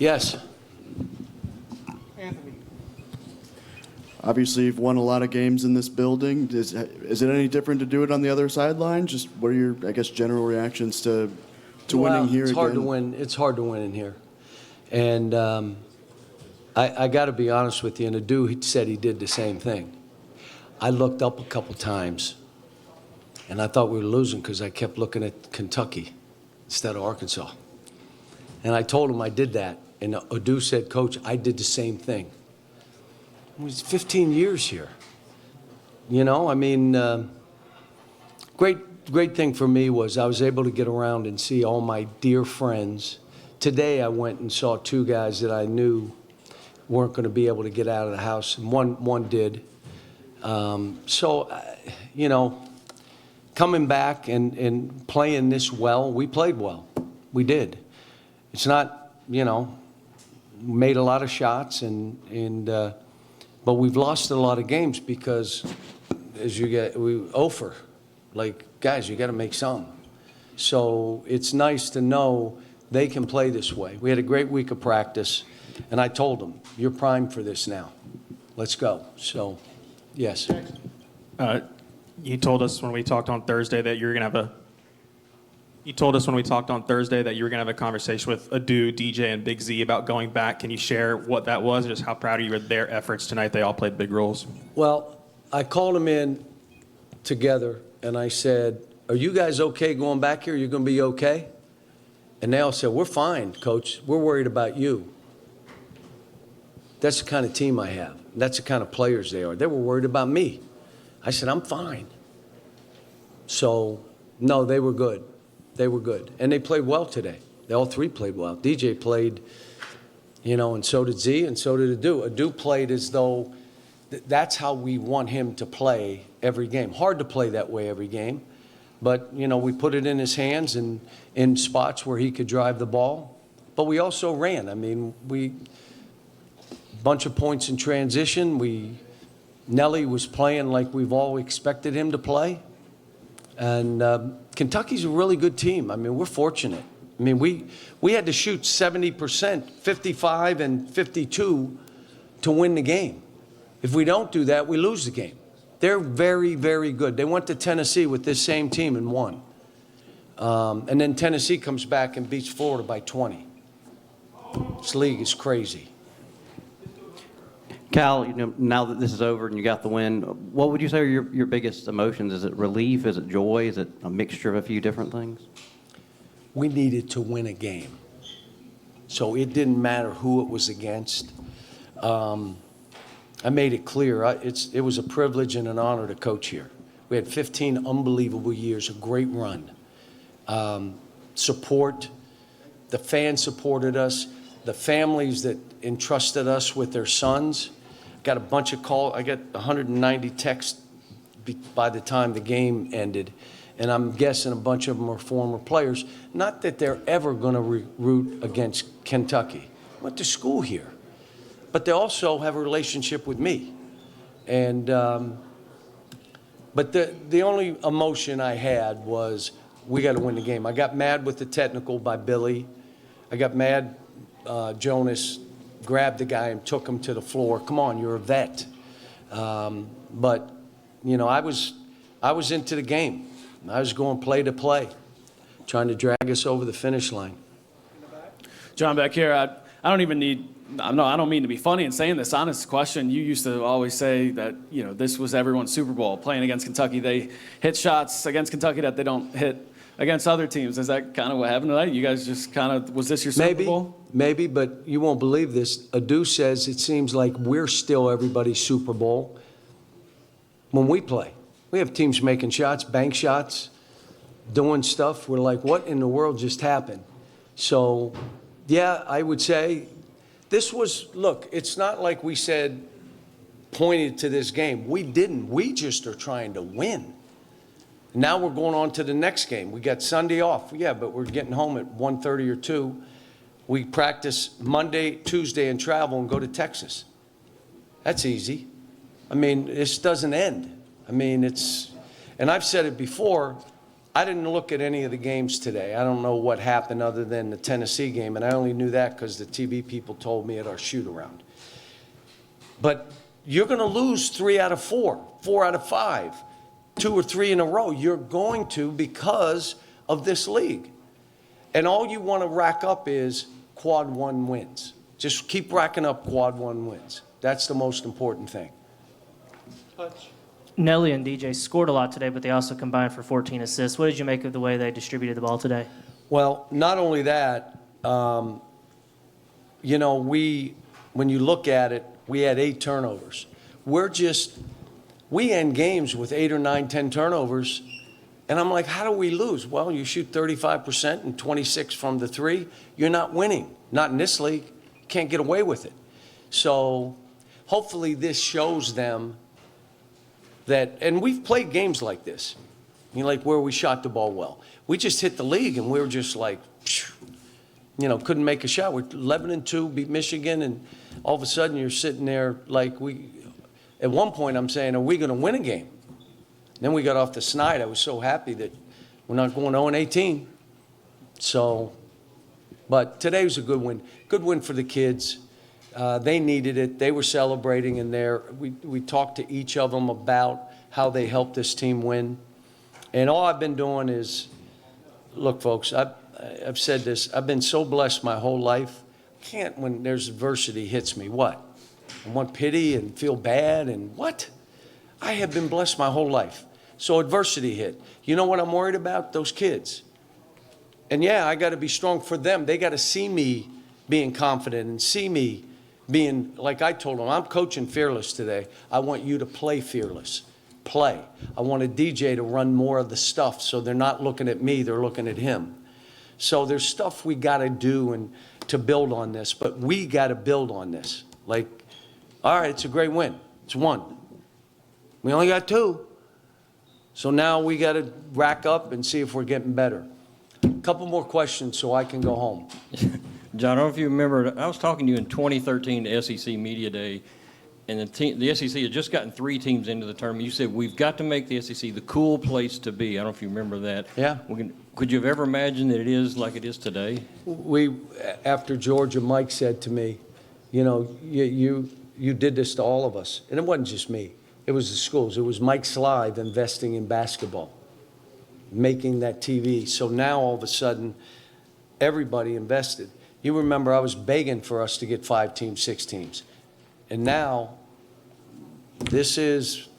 Yes. Anthony. Obviously, you've won a lot of games in this building. Is it any different to do it on the other sideline? Just what are your, I guess, general reactions to winning here It's hard again? to win. It's hard to win in here. And I got to be honest with you, and Adu, he said he did the same thing. I looked up a couple times, and I thought we were losing because I kept looking at Kentucky instead of Arkansas. And I told him I did that. And Adu said, Coach, I did the same thing. It was 15 years here. You know, I mean, great thing for me was I was able to get around and see all my dear friends. Today I went and saw two guys that I knew weren't going to be able to get out of the house, and one did. You know, coming back and playing this well, we played well. We did. It's not, you know, made a lot of shots, but we've lost a lot of games because as you get, we offer. Like, guys, you got to make some. So it's nice to know they can play this way. We had a great week of practice, and I told them, you're primed for this now. Let's go. So, yes. You told us when we talked on Thursday that you were going to have a conversation with Adu, DJ, and Big Z about going back. Can you share what that was, just how proud of you of their efforts tonight? They all played big roles. Well, I called them in together, and I said, are you guys okay going back here? You're going to be okay? And they all said, we're fine, Coach. We're worried about you. That's the kind of team I have. That's the kind of players they are. They were worried about me. I said, I'm fine. So, no, they were good. They were good. And they played well today. They all three played well. DJ played, you know, and so did Z, and so did Adu. Adu played as though that's how we want him to play every game. Hard to play that way every game. But, you know, we put it in his hands and in spots where he could drive the ball. But we also ran. I mean, bunch of points in transition. Nelly was playing like we've all expected him to play. And Kentucky's a really good team. I mean, we're fortunate. I mean, we had to shoot 70%, 55 and 52 to win the game. If we don't do that, we lose the game. They're very, very good. They went to Tennessee with this same team and won. And then Tennessee comes back and beats Florida by 20. This league is crazy. Cal, you know, now that this is over and you got the win, what would you say are your biggest emotions? Is it relief? Is it joy? Is it a mixture of a few different things? We needed to win a game. So it didn't matter who it was against. I made it clear. It was a privilege and an honor to coach here. We had 15 unbelievable years, a great run. Support. The fans supported us. The families that entrusted us with their sons. Got a bunch of calls. I got 190 texts by the time the game ended. And I'm guessing a bunch of them are former players. Not that they're ever going to root against Kentucky. Went to school here. But they also have a relationship with me. And, but the only emotion I had was we got to win the game. I got mad with the technical by Billy. I got mad. Jonas grabbed the guy and took him to the floor. Come on, you're a vet. But, you know, I was into the game. I was going play to play, trying to drag us over the finish line. John, back here, I don't mean to be funny in saying this. Honest question, you used to always say that, you know, this was everyone's Super Bowl. Playing against Kentucky, they hit shots against Kentucky that they don't hit against other teams. Is that kind of what happened tonight? You guys just kind of, was this your Super Bowl? Maybe, but you won't believe this. Adu says it seems like we're still everybody's Super Bowl when we play. We have teams making shots, bank shots, doing stuff. We're like, what in the world just happened? So, yeah, I would say this was, look, it's not like we said, pointed to this game. We didn't. We just are trying to win. Now we're going on to the next game. We got Sunday off. Yeah, but we're getting home at 1:30 or 2. We practice Monday, Tuesday, and travel and go to Texas. That's easy. I mean, this doesn't end. I mean, and I've said it before, I didn't look at any of the games today. I don't know what happened other than the Tennessee game, and I only knew that because the TV people told me at our shoot-around. But you're going to lose 3 out of 4, 4 out of 5, 2 or 3 in a row. You're going to because of this league. And all you want to rack up is quad 1 wins. Just keep racking up quad 1 wins. That's the most important thing. Nelly and DJ scored a lot today, but they also combined for 14 assists. What did you make of the way they distributed the ball today? Well, not only that, you know, when you look at it, we had 8 turnovers. We end games with 8 or 9, 10 turnovers, and I'm like, how do we lose? Well, you shoot 35% and 26 from the 3. You're not winning. Not in this league. You can't get away with it. So hopefully this shows them that, and we've played games like this, like where we shot the ball well. We just hit the league and we were just like, you know, couldn't make a shot. We're 11-2, beat Michigan, and all of a sudden you're sitting there like at one point I'm saying, are we going to win a game? Then we got off the snide. I was so happy that we're not going 0-18. So, but today was a good win. Good win for the kids. They needed it. They were celebrating in there. We talked to each of them about how they helped this team win. And all I've been doing is, look, folks, I've said this. I've been so blessed my whole life. I can't, when there's adversity hits me, what? I want pity and feel bad and what? I have been blessed my whole life. So adversity hit. You know what I'm worried about? Those kids. And yeah, I got to be strong for them. They got to see me being confident and see me being, like I told them, I'm coaching fearless today. I want you to play fearless. Play. I want a DJ to run more of the stuff so they're not looking at me, they're looking at him. So there's stuff we got to do and to build on this, but we got to build on this. Like, all right, it's a great win. It's 1. We only got 2. So now we got to rack up and see if we're getting better. A couple more questions so I can go home. John, I don't know if you remember, I was talking to you in 2013, the SEC Media Day, and the SEC had just gotten 3 teams into the tournament. You said, we've got to make the SEC the cool place to be. I don't know if you remember that. Yeah. Could you have ever imagined that it is like it is today? After Georgia, Mike said to me, you know, you did this to all of us. And it wasn't just me. It was the schools. It was Mike Slive investing in basketball, making that TV. So now all of a sudden, everybody invested. You remember I was begging for us to get 5 teams, 6 teams. And now this is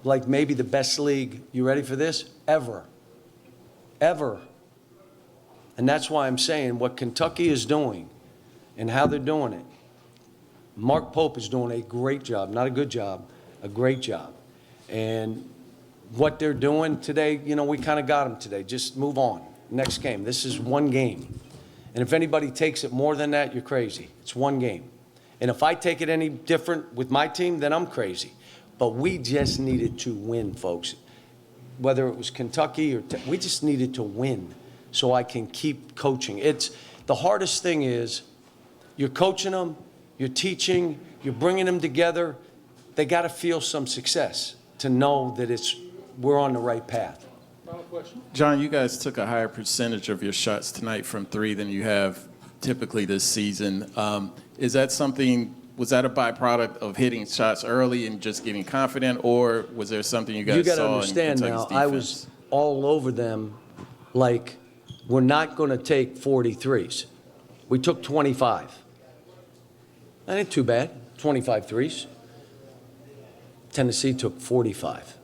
like maybe the best league, you ready for this? Ever. Ever. And that's why I'm saying what Kentucky is doing and how they're doing it. Mark Pope is doing a great job, not a good job, a great job. And what they're doing today, you know, we kind of got them today. Just move on. Next game. This is 1 game. And if anybody takes it more than that, you're crazy. It's 1 game. And if I take it any different with my team, then I'm crazy. But we just needed to win, folks. Whether it was Kentucky or we just needed to win so I can keep coaching. It's the hardest thing is you're coaching them, you're teaching, you're bringing them together. They got to feel some success to know that we're on the right path. John, you guys took a higher percentage of your shots tonight from 3 than you have typically this season. Is that something, was that a byproduct of hitting shots early and just getting confident, or was there something you guys You got to saw understand in now, Kentucky's I defense? was all over them like we're not going to take 43s. We took 25. That ain't too bad, 25 threes. Tennessee took 45.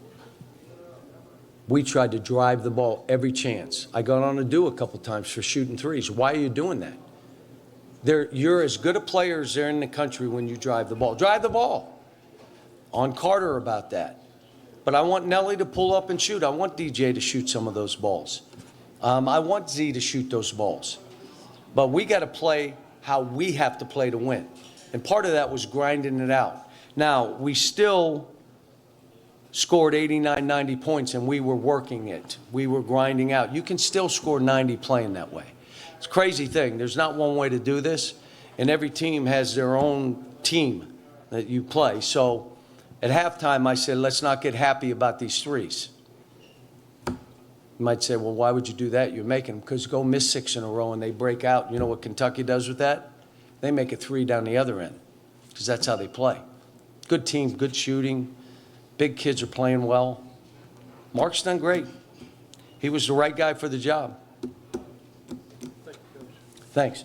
We tried to drive the ball every chance. I got on a do a couple times for shooting threes. Why are you doing that? You're as good a player as there in the country when you drive the ball. Drive the ball. On Carter about that. But I want Nelly to pull up and shoot. I want DJ to shoot some of those balls. I want Z to shoot those balls. But we got to play how we have to play to win. And part of that was grinding it out. Now, we still scored 89, 90 points, and we were working it. We were grinding out. You can still score 90 playing that way. It's a crazy thing. There's not one way to do this, and every team has their own team that you play. So at halftime, I said, let's not get happy about these threes. You might say, well, why would you do that? You're making them, because go miss 6 in a row and they break out. You know what Kentucky does with that? They make it 3 down the other end, because that's how they play. Good team, good shooting. Big kids are playing well. Mark's done great. He was the right guy for the job. Thanks.